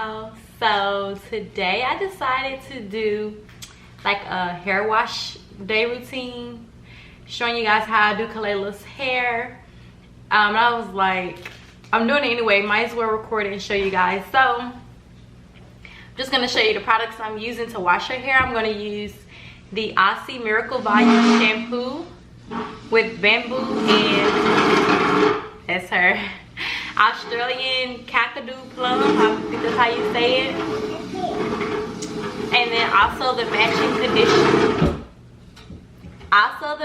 y'all. So today I decided to do like a hair wash day routine, showing you guys how I do Kalayla's hair. And I was like, I'm doing it anyway, might as well record it and show you guys. So I'm just gonna show you the products I'm using to wash her hair. I'm gonna use the Aussie Miracle Volume shampoo with bamboo and that's her Australian Kakadu plum, I think that's how you say it. And then also the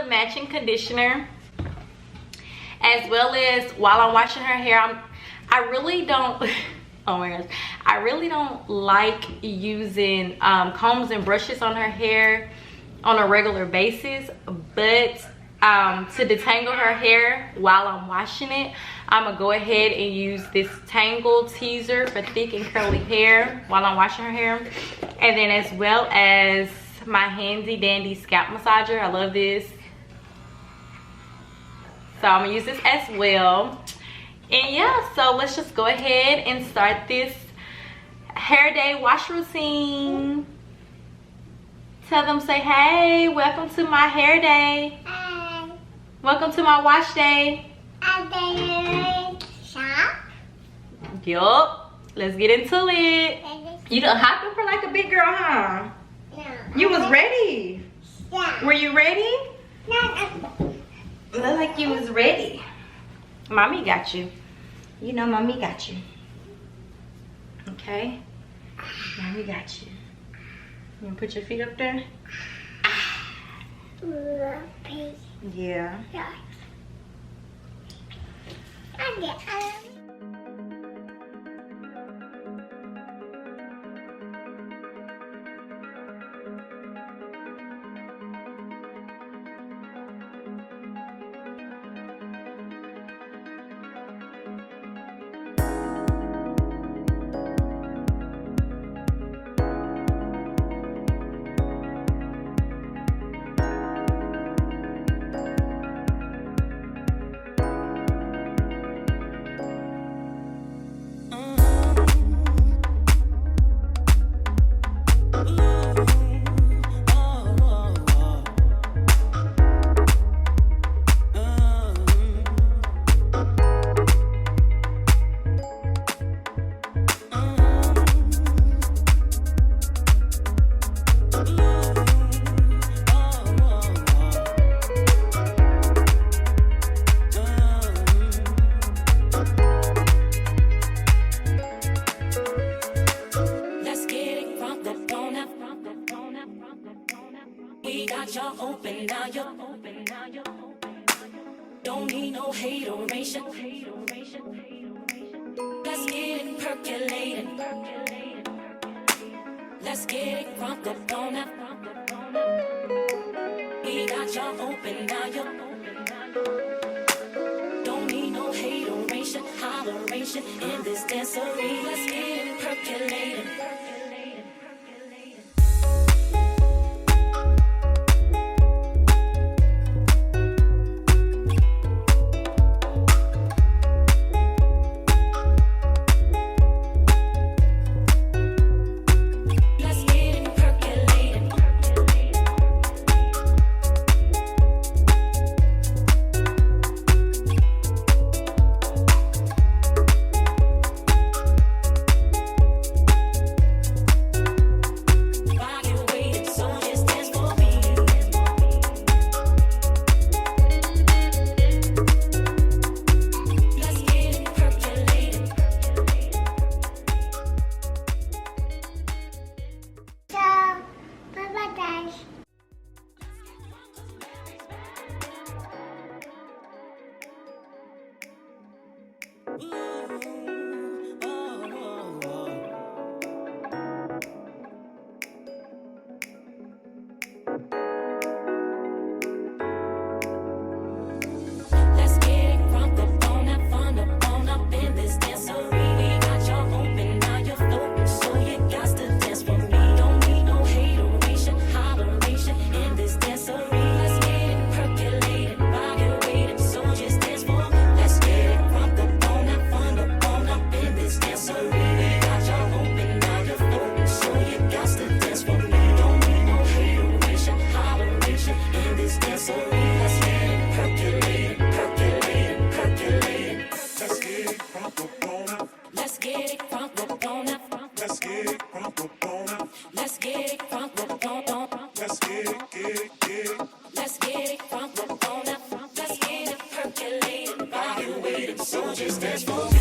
matching conditioner. As well as while I'm washing her hair, I really don't oh my gosh, I really don't like using combs and brushes on her hair on a regular basis, but to detangle her hair while I'm washing it, I'm gonna go ahead and use this Tangle Teaser for thick and curly hair while I'm washing her hair. And then as well as my handy dandy scalp massager. I love this, so I'm gonna use this as well. And yeah, so let's just go ahead and start this hair day wash routine. Tell them, say hey, welcome to my hair day. Hi. Welcome to my wash day. Yup, let's get into it. You done hopping for like a big girl, huh? No. You was ready. Yeah. Were you ready? No. Look like you was ready. Mommy got you. You know mommy got you. Okay? Mommy got you. You wanna put your feet up there? Yeah. Don't need no hateration. Let's get it percolating. Let's get it crunk up on that. We got y'all open now, yo. Don't need no hateration, holleration in this dancery. Let's get it percolating. dancery. Let's get it percolating, percolating, percolating. Let's get it crunk up on up. Let's get it crunk up on up. Let's get it crunk up on up. Let's get it crunk up on up. Let's get it, get it, get it. Let's get it crunk up on up. Let's get it percolating. While you're waiting, so just dance for me.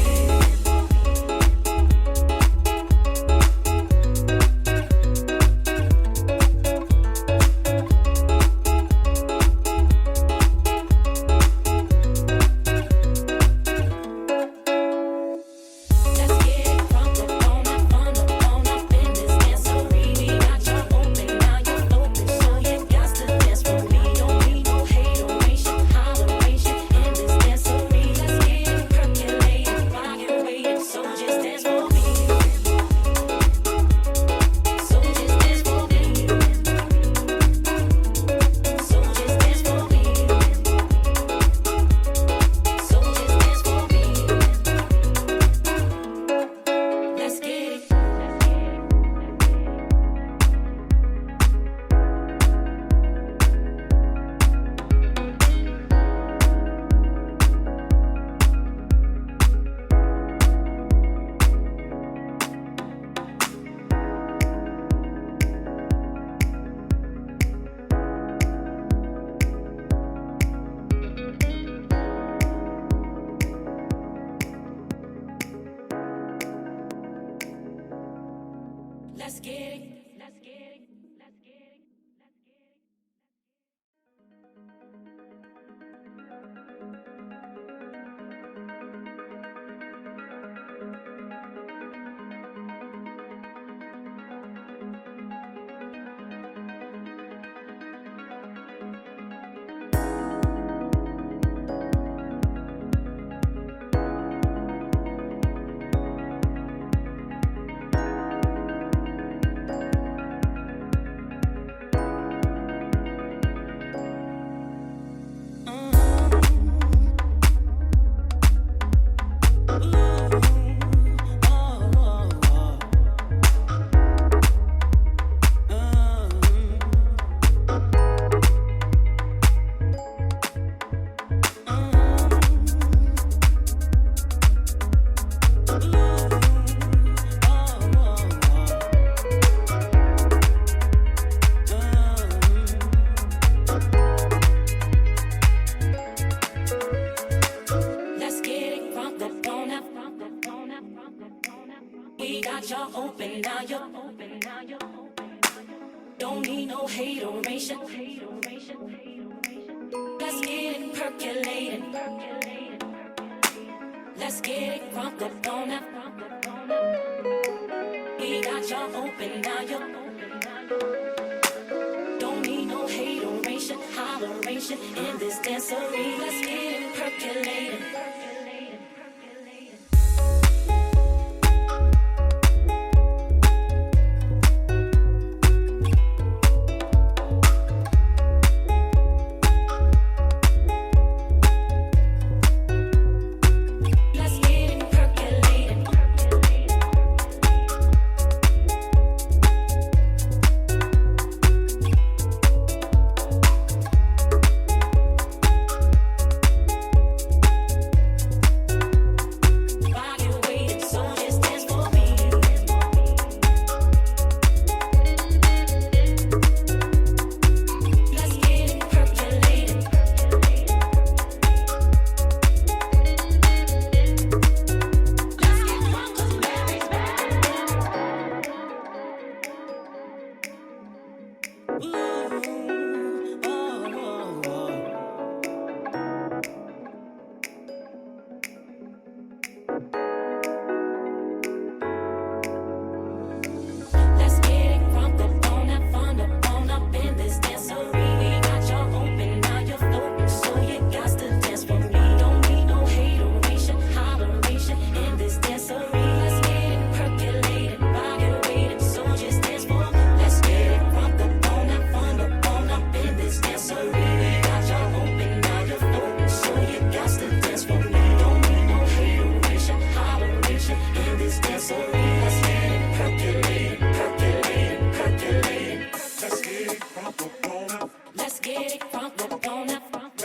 Let's get it. Let's get it. Let's get it. Let's get it. We got y'all open, now you're open, now you're open. Don't need no hateration. Let's get it percolating. Let's get it crunk up on up. We got y'all open, now you're open. Don't need no hateration, holleration in this dancery. Let's get it percolating.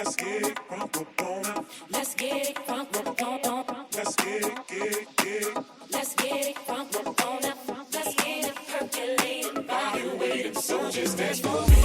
Let's get it crunk up on up. Let's get it crunk up on up. Let's get it, get it, get it. Let's get it crunk up on up. Let's get it percolating, body waiting, so just dance for me.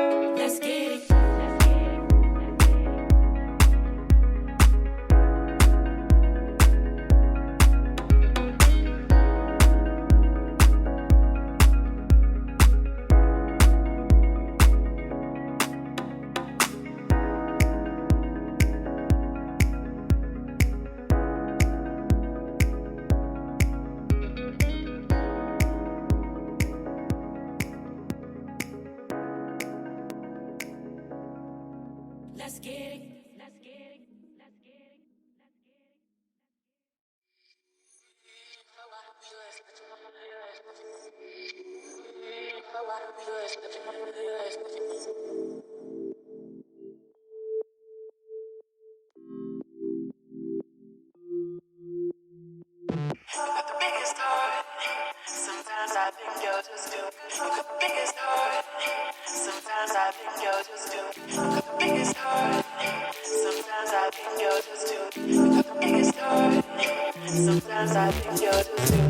Let's get it. Let's get it. Let's get it. Let's get it. Got the biggest heart. Sometimes I think you're just too. Got the biggest heart. Sometimes I think you're just too. Got the biggest heart. Sometimes I think you're just too. Got the biggest heart. Sometimes I think you're just too.